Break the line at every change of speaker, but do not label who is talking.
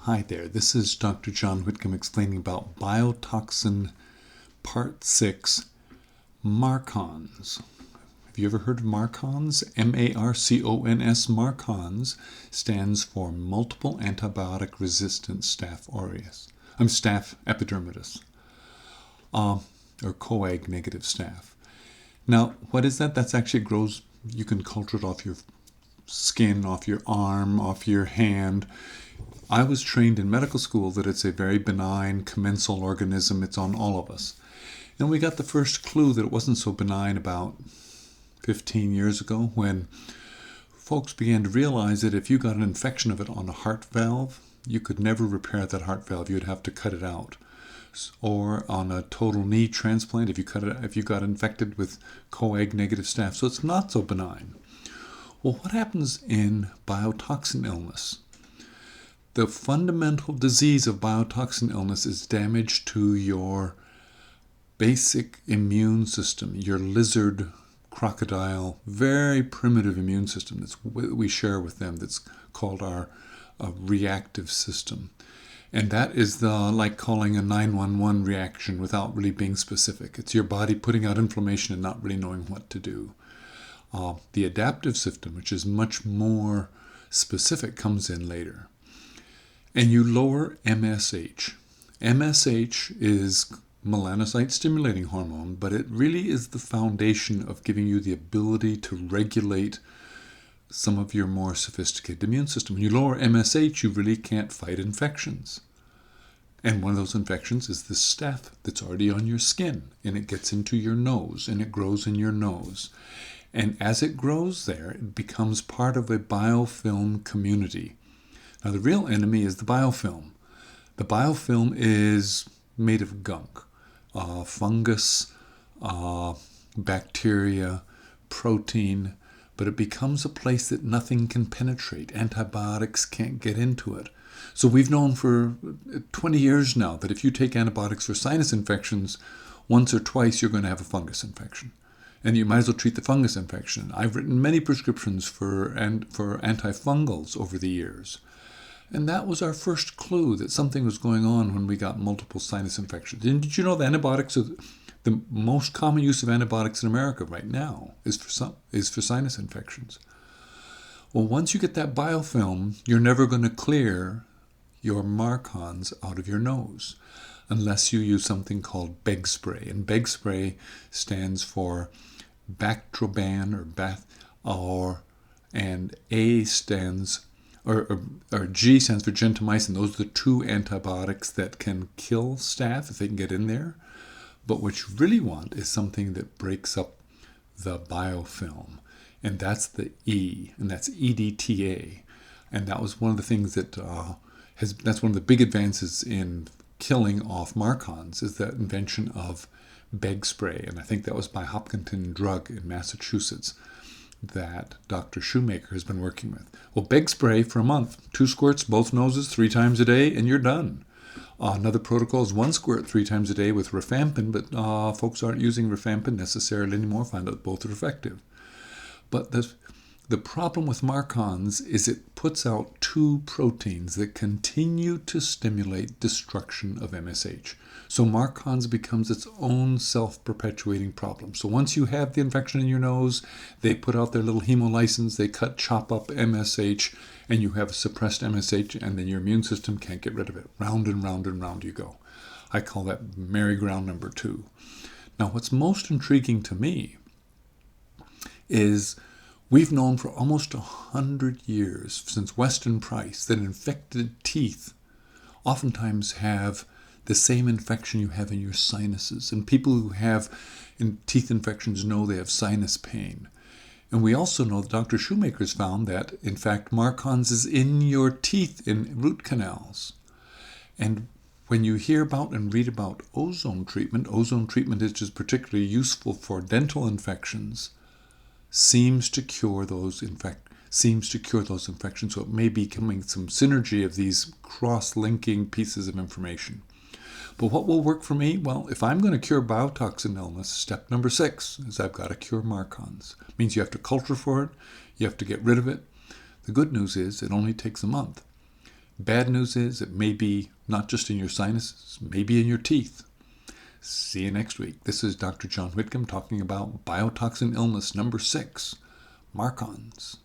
Hi there, this is Dr. John Whitcomb explaining about Biotoxin Part 6, MARCoNs. Have you ever heard of MARCoNs? MARCoNs. MARCoNs stands for Multiple Antibiotic Resistant Staph aureus. Staph epidermidis, or coag negative staph. Now, what is that? That's actually grows, you can culture it off your skin, off your arm, off your hand. I was trained in medical school that it's a very benign commensal organism. It's on all of us. And we got the first clue that it wasn't so benign about 15 years ago when folks began to realize that if you got an infection of it on a heart valve, you could never repair that heart valve. You'd have to cut it out. Or on a total knee transplant, if you got infected with coag negative staph. So it's not so benign. Well, what happens in biotoxin illness? The fundamental disease of biotoxin illness is damage to your basic immune system, your lizard, crocodile, very primitive immune system that we share with them that's called our reactive system. And that is like calling a 911 reaction without really being specific. It's your body putting out inflammation and not really knowing what to do. The adaptive system, which is much more specific, comes in later. And you lower MSH. MSH is melanocyte stimulating hormone, but it really is the foundation of giving you the ability to regulate some of your more sophisticated immune system. When you lower MSH, you really can't fight infections. And one of those infections is the staph that's already on your skin, and it gets into your nose, and it grows in your nose. And as it grows there, it becomes part of a biofilm community. Now, the real enemy is the biofilm. The biofilm is made of gunk, fungus, bacteria, protein, but it becomes a place that nothing can penetrate. Antibiotics can't get into it. So we've known for 20 years now that if you take antibiotics for sinus infections, once or twice you're going to have a fungus infection. And you might as well treat the fungus infection. I've written many prescriptions for antifungals over the years. And that was our first clue that something was going on when we got multiple sinus infections. And did you know that antibiotics are the most common use of antibiotics in America right now is for sinus infections? Well, once you get that biofilm, you're never going to clear your MARCoNs out of your nose unless you use something called beg spray. And beg spray stands for Bactroban and A stands or G stands for gentamicin. Those are the two antibiotics that can kill staph if they can get in there. But what you really want is something that breaks up the biofilm. And that's the E, and that's EDTA. And that was one of the things that that's one of the big advances in killing off MARCoNs is that invention of beg spray. And I think that was by Hopkinton Drug in Massachusetts that Dr. Shoemaker has been working with. Well, beg spray for a month, 2 squirts, both noses, 3 times a day, and you're done. Another protocol is 1 squirt 3 times a day with rifampin, but folks aren't using rifampin necessarily anymore, find out both are effective. But the problem with MARCoNs is it puts out 2 proteins that continue to stimulate destruction of MSH. So MARCoNs becomes its own self-perpetuating problem. So once you have the infection in your nose, they put out their little hemolysins, they chop up MSH, and you have suppressed MSH, and then your immune system can't get rid of it. Round and round and round you go. I call that merry-go-round number 2. Now, what's most intriguing to me is we've known for almost 100 years, since Weston Price, that infected teeth oftentimes have the same infection you have in your sinuses. And people who have teeth infections know they have sinus pain. And we also know that Dr. Shoemaker's found that, in fact, MARCoNs is in your teeth in root canals. And when you hear about and read about ozone treatment is just particularly useful for dental infections, seems to cure those infections. So it may be coming some synergy of these cross-linking pieces of information. But what will work for me? Well, if I'm going to cure biotoxin illness, step number 6 is I've got to cure MARCoNs. It means you have to culture for it, you have to get rid of it. The good news is it only takes a month. Bad news is it may be not just in your sinuses, maybe in your teeth. See you next week. This is Dr. John Whitcomb talking about biotoxin illness number 6, MARCoNs.